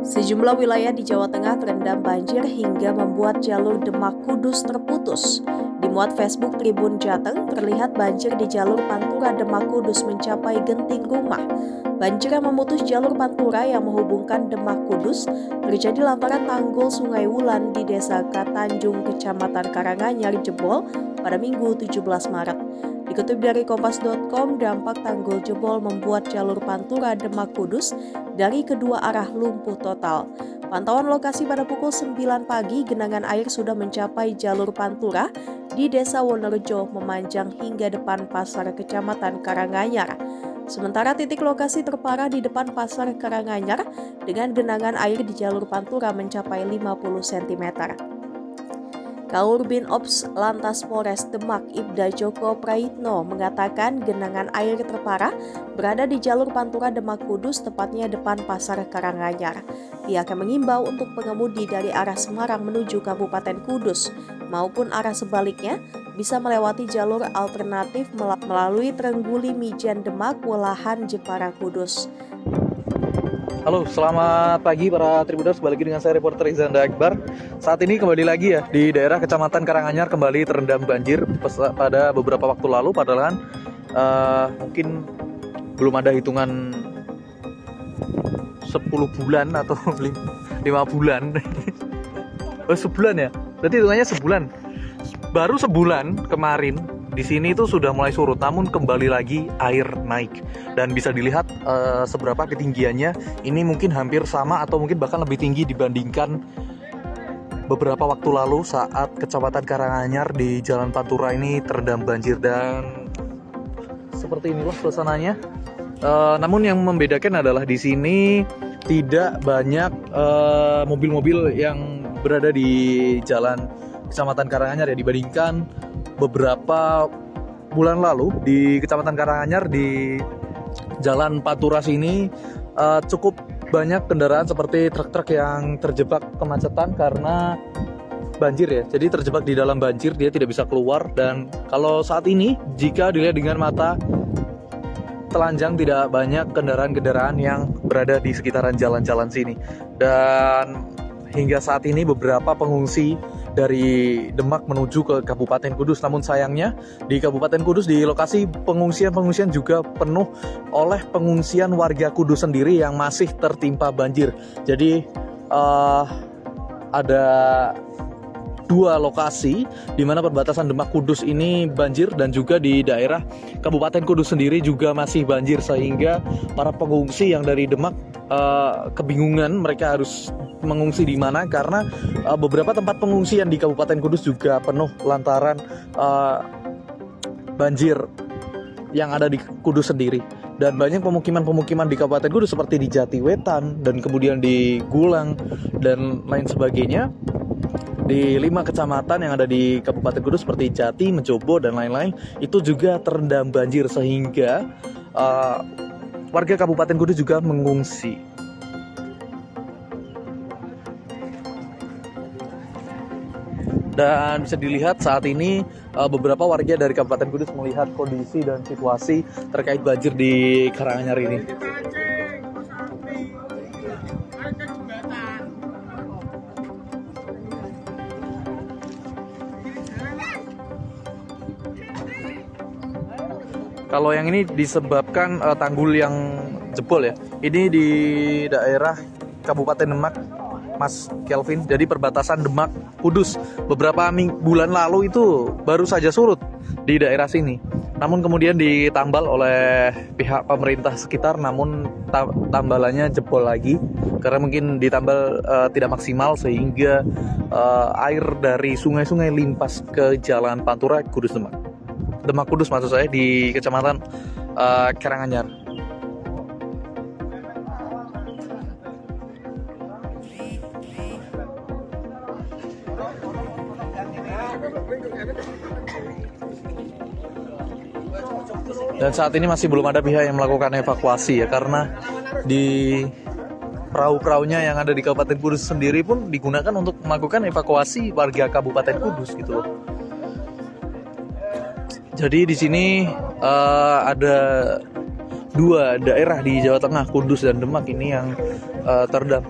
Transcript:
Sejumlah wilayah di Jawa Tengah terendam banjir hingga membuat jalur Demak Kudus terputus. Di muat Facebook Tribun Jateng, terlihat banjir di jalur Pantura Demak Kudus mencapai genting rumah. Banjir yang memutus jalur Pantura yang menghubungkan Demak Kudus terjadi lantaran tanggul Sungai Wulan di Desa Katanjung, Kecamatan Karanganyar jebol pada Minggu 17 Maret. Dikutip dari Kompas.com, dampak tanggul jebol membuat jalur Pantura Demak Kudus dari kedua arah lumpuh total. Pantauan lokasi pada pukul 9 pagi, genangan air sudah mencapai jalur Pantura di Desa Wonorejo memanjang hingga depan pasar Kecamatan Karanganyar. Sementara titik lokasi terparah di depan pasar Karanganyar dengan genangan air di jalur Pantura mencapai 50 cm. Kaur Binops Lantas Polres Demak Ibda Joko Praitno mengatakan genangan air terparah berada di jalur Pantura Demak Kudus, tepatnya depan pasar Karanganyar. Pihaknya mengimbau untuk pengemudi dari arah Semarang menuju Kabupaten Kudus maupun arah sebaliknya bisa melewati jalur alternatif melalui Trengguli Mijan Demak Welahan Jepara Kudus. Halo, selamat pagi para Tribuners, kembali lagi dengan saya reporter Izanda Akbar. Saat ini kembali lagi ya di daerah Kecamatan Karanganyar kembali terendam banjir pada beberapa waktu lalu, padahal mungkin belum ada hitungan 10 bulan atau 5 bulan. Sebulan ya? Berarti hitungannya sebulan. Baru sebulan kemarin di sini itu sudah mulai surut, namun kembali lagi air naik dan bisa dilihat seberapa ketinggiannya. Ini mungkin hampir sama atau mungkin bahkan lebih tinggi dibandingkan beberapa waktu lalu saat Kecamatan Karanganyar di Jalan Pantura ini terendam banjir, dan seperti inilah suasananya. Namun yang membedakan adalah di sini tidak banyak mobil-mobil yang berada di Jalan Kecamatan Karanganyar ya, dibandingkan beberapa bulan lalu di Kecamatan Karanganyar di Jalan Pantura sini cukup banyak kendaraan seperti truk-truk yang terjebak kemacetan karena banjir ya. Jadi terjebak di dalam banjir, dia tidak bisa keluar. Dan kalau saat ini jika dilihat dengan mata telanjang, tidak banyak kendaraan-kendaraan yang berada di sekitaran jalan-jalan sini. Dan hingga saat ini beberapa pengungsi dari Demak menuju ke Kabupaten Kudus. Namun sayangnya di Kabupaten Kudus di lokasi pengungsian juga penuh oleh pengungsian warga Kudus sendiri yang masih tertimpa banjir. Jadi ada dua lokasi di mana perbatasan Demak Kudus ini banjir, dan juga di daerah Kabupaten Kudus sendiri juga masih banjir, sehingga para pengungsi yang dari Demak kebingungan mereka harus mengungsi di mana, karena beberapa tempat pengungsian di Kabupaten Kudus juga penuh lantaran banjir yang ada di Kudus sendiri. Dan banyak pemukiman-pemukiman di Kabupaten Kudus seperti di Jatiwetan dan kemudian di Gulang dan lain sebagainya. Di 5 kecamatan yang ada di Kabupaten Kudus seperti Jati, Mejobo dan lain-lain itu juga terendam banjir, sehingga warga Kabupaten Kudus juga mengungsi. Dan bisa dilihat saat ini beberapa warga dari Kabupaten Kudus melihat kondisi dan situasi terkait banjir di Karanganyar ini. Kalau yang ini disebabkan tanggul yang jebol ya. Ini di daerah Kabupaten Demak, Mas Kelvin. Jadi perbatasan Demak Kudus beberapa bulan lalu itu baru saja surut di daerah sini. Namun kemudian ditambal oleh pihak pemerintah sekitar, namun tambalannya jebol lagi karena mungkin ditambal tidak maksimal, sehingga air dari sungai-sungai limpas ke Jalan Pantura Kudus Demak Kudus maksud saya, di Kecamatan Karanganyar. Dan saat ini masih belum ada pihak yang melakukan evakuasi ya, karena di perahu-perahunya yang ada di Kabupaten Kudus sendiri pun digunakan untuk melakukan evakuasi warga Kabupaten Kudus gitu loh. Jadi di sini ada dua daerah di Jawa Tengah, Kudus dan Demak ini yang terendam.